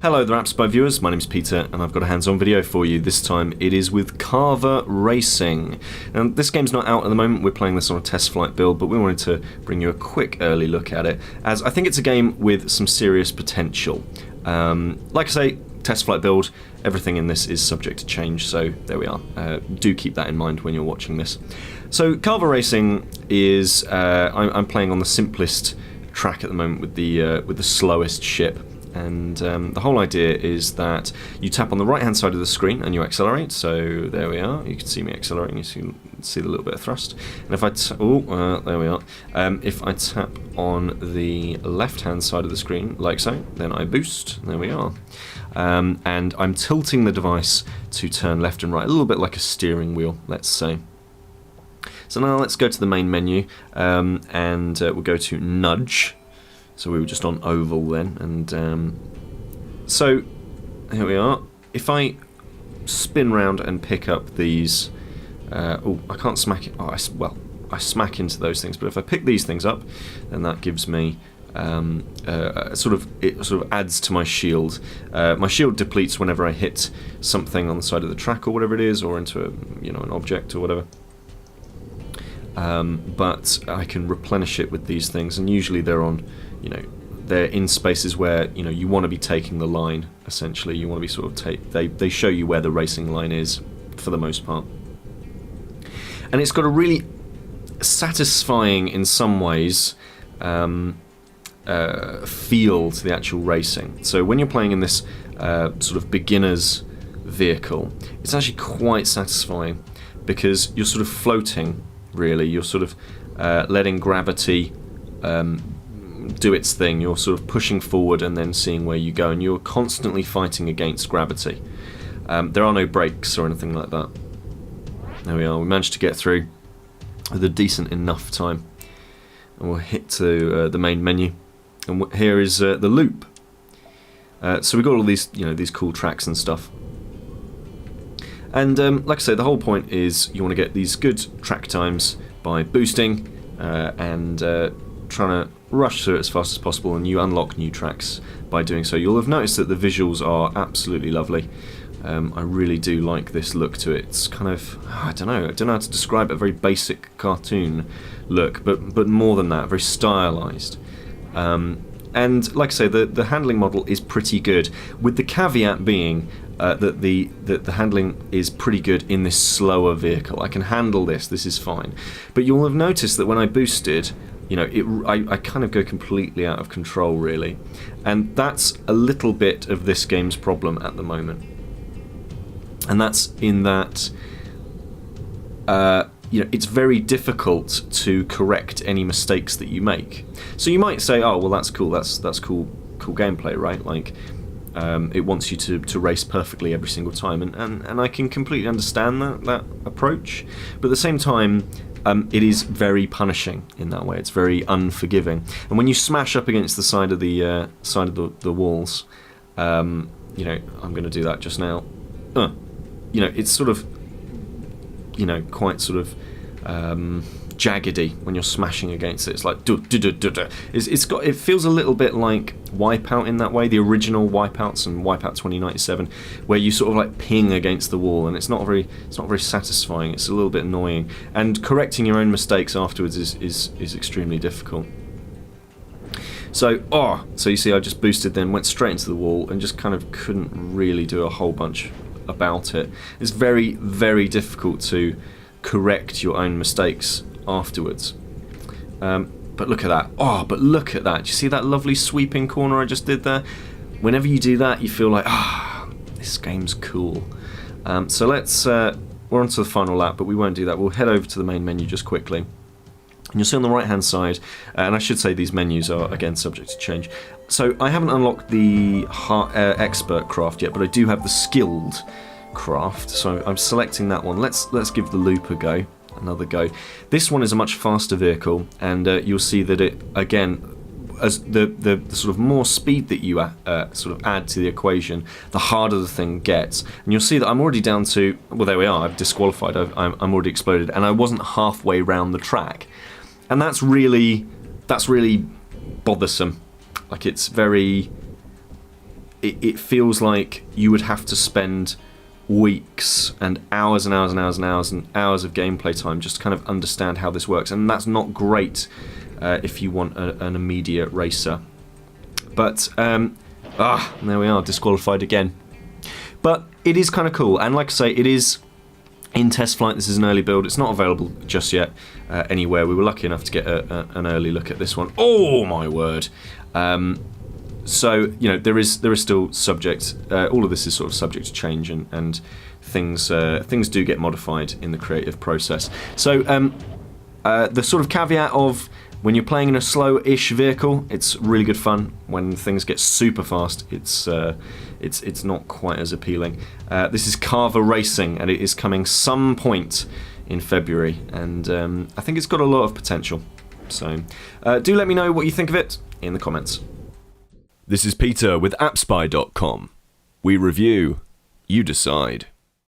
Hello there AppSpy viewers, my name's Peter and I've got a hands-on video for you. This time it is with Cava Racing. Now this game's not out at the moment, we're playing this on a test flight build, but we wanted to bring you a quick early look at it, as I think it's a game with some serious potential. Like I say, test flight build, everything in this is subject to change, so there we are. Do keep that in mind when you're watching this. So Cava Racing is, I'm playing on the simplest track at the moment with the slowest ship. And the whole idea is that you tap on the right hand side of the screen and you accelerate. So there we are, you can see me accelerating, you see the little bit of thrust. And if I there we are. If I tap on the left hand side of the screen like so, then I boost. There we are. And I'm tilting the device to turn left and right, a little bit like a steering wheel, let's say. So now let's go to the main menu, and we'll go to nudge. So we were just on oval then, and so here we are. If I spin round and pick up these, oh, I can't smack it. Oh, I smack into those things. But if I pick these things up, then that gives me it sort of adds to my shield. My shield depletes whenever I hit something on the side of the track or whatever it is, or into an object or whatever. But I can replenish it with these things, and usually they're on, they're in spaces where you want to be taking the line. Essentially, you want to be sort of they show you where the racing line is for the most part, and it's got a really satisfying, in some ways, feel to the actual racing. So when you're playing in this sort of beginner's vehicle, it's actually quite satisfying because you're sort of floating. Really, you're sort of letting gravity do its thing. You're sort of pushing forward and then seeing where you go, and you're constantly fighting against gravity. There are no brakes or anything like that. There we are. We managed to get through with a decent enough time, and we'll hit to the main menu. And here is the loop. So we've got all these, these cool tracks and stuff. And like I say, the whole point is you want to get these good track times by boosting and trying to rush through it as fast as possible, and you unlock new tracks by doing so. You'll have noticed that the visuals are absolutely lovely. I really do like this look to it. It's kind of, I don't know how to describe it, a very basic cartoon look, but more than that, very stylized. And like I say, the handling model is pretty good, with the caveat being that the handling is pretty good in this slower vehicle. I can handle this is fine. But you'll have noticed that when I boosted, I kind of go completely out of control, really. And that's a little bit of this game's problem at the moment. And that's in that it's very difficult to correct any mistakes that you make. So you might say, oh well, that's cool, that's cool gameplay, right? Like it wants you to race perfectly every single time, and I can completely understand that approach, but at the same time it is very punishing in that way. It's very unforgiving, and when you smash up against the side of the walls, I'm going to do that just now. It's sort of quite sort of jaggedy when you're smashing against it. It's like it feels a little bit like Wipeout in that way, the original Wipeouts and Wipeout 2097, where you sort of like ping against the wall, and it's not very satisfying. It's a little bit annoying, and correcting your own mistakes afterwards is extremely difficult. So you see, I just boosted, then went straight into the wall, and just kind of couldn't really do a whole bunch about it. It's very, very difficult to correct your own mistakes afterwards. But look at that. But look at that. Do you see that lovely sweeping corner I just did there? Whenever you do that, you feel like, this game's cool. So let's, we're on to the final lap, but we won't do that. We'll head over to the main menu just quickly. And you'll see on the right hand side, and I should say these menus are again subject to change. So I haven't unlocked the expert craft yet, but I do have the skilled craft, so I'm selecting that one. Let's give the loop another go. This one is a much faster vehicle, and you'll see that it, again, as the sort of more speed that you sort of add to the equation, the harder the thing gets. And you'll see that I'm already down to, well, there we are, I've disqualified, I'm already exploded, and I wasn't halfway round the track. And that's really bothersome. Like, it's very it feels like you would have to spend weeks and hours and hours and hours and hours and hours of gameplay time just to kind of understand how this works, and that's not great if you want an immediate racer. But there we are, disqualified again. But it is kind of cool, and like I say, it is in test flight. This is an early build. It's not available just yet anywhere. We were lucky enough to get an early look at this one. Oh my word! So there is still subject. All of this is sort of subject to change, and things do get modified in the creative process. So the sort of caveat of when you're playing in a slow-ish vehicle, it's really good fun. When things get super fast, it's not quite as appealing. This is Cava Racing, and it is coming some point in February, and I think it's got a lot of potential. So do let me know what you think of it in the comments. This is Peter with AppSpy.com. We review, you decide.